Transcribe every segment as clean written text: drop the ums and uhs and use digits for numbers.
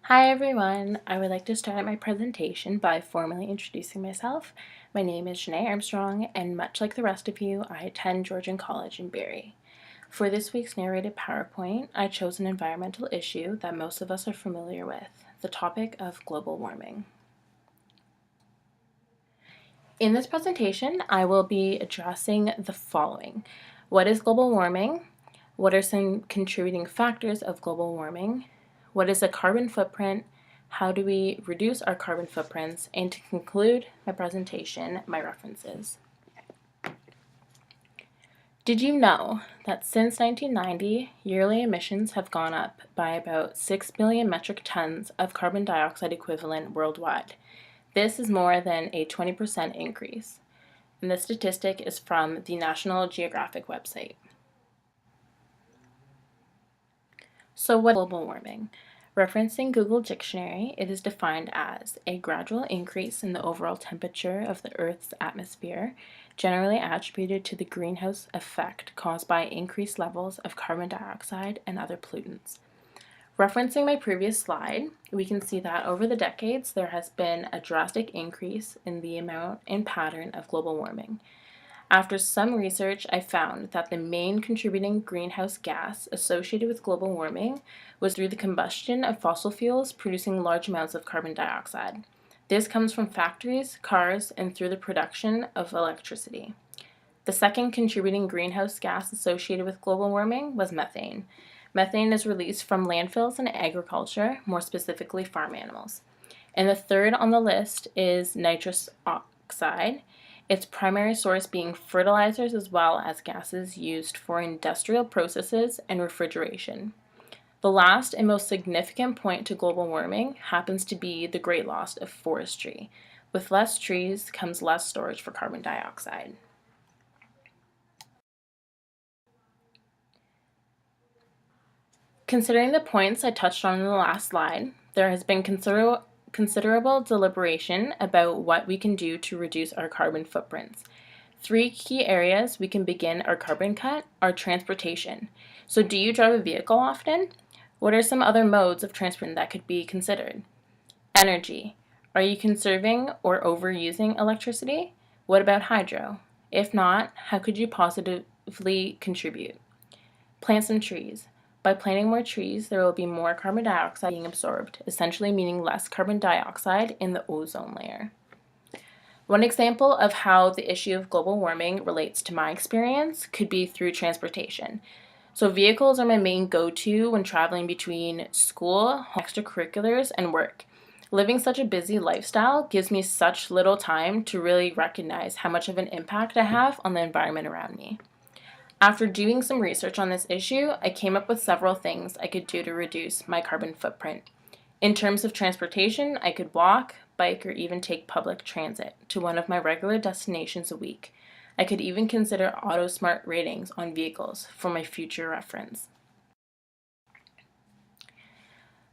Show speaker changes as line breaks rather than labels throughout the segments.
Hi everyone! I would like to start my presentation by formally introducing myself. My name is Janae Armstrong, and much like the rest of you, I attend Georgian College in Barrie. For this week's narrated PowerPoint, I chose an environmental issue that most of us are familiar with, the topic of global warming. In this presentation, I will be addressing the following. What is global warming? What are some contributing factors of global warming? What is a carbon footprint? How do we reduce our carbon footprints? And to conclude my presentation, my references. Did you know that since 1990, yearly emissions have gone up by about 6 billion metric tons of carbon dioxide equivalent worldwide? This is more than a 20% increase. And this statistic is from the National Geographic website. So what is global warming? Referencing Google Dictionary, it is defined as a gradual increase in the overall temperature of the Earth's atmosphere, generally attributed to the greenhouse effect caused by increased levels of carbon dioxide and other pollutants. Referencing my previous slide, we can see that over the decades there has been a drastic increase in the amount and pattern of global warming. After some research, I found that the main contributing greenhouse gas associated with global warming was through the combustion of fossil fuels producing large amounts of carbon dioxide. This comes from factories, cars, and through the production of electricity. The second contributing greenhouse gas associated with global warming was methane. Methane is released from landfills and agriculture, more specifically farm animals. And the third on the list is nitrous oxide, its primary source being fertilizers as well as gases used for industrial processes and refrigeration. The last and most significant point to global warming happens to be the great loss of forestry. With less trees comes less storage for carbon dioxide. Considering the points I touched on in the last slide, there has been considerable deliberation about what we can do to reduce our carbon footprints. Three key areas we can begin our carbon cut are transportation. So do you drive a vehicle often? What are some other modes of transport that could be considered? Energy. Are you conserving or overusing electricity? What about hydro? If not, how could you positively contribute? Plant some trees. By planting more trees, there will be more carbon dioxide being absorbed, essentially meaning less carbon dioxide in the ozone layer. One example of how the issue of global warming relates to my experience could be through transportation. So vehicles are my main go-to when traveling between school, extracurriculars, and work. Living such a busy lifestyle gives me such little time to really recognize how much of an impact I have on the environment around me. After doing some research on this issue, I came up with several things I could do to reduce my carbon footprint. In terms of transportation, I could walk, bike, or even take public transit to one of my regular destinations a week. I could even consider AutoSmart ratings on vehicles for my future reference.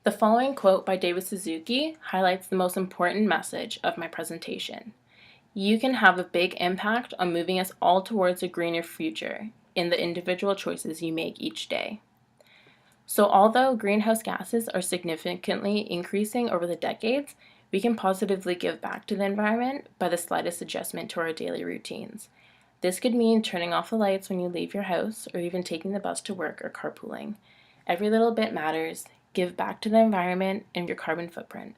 The following quote by David Suzuki highlights the most important message of my presentation. You can have a big impact on moving us all towards a greener future in the individual choices you make each day. So although greenhouse gases are significantly increasing over the decades, we can positively give back to the environment by the slightest adjustment to our daily routines. This could mean turning off the lights when you leave your house or even taking the bus to work or carpooling. Every little bit matters. Give back to the environment and your carbon footprint.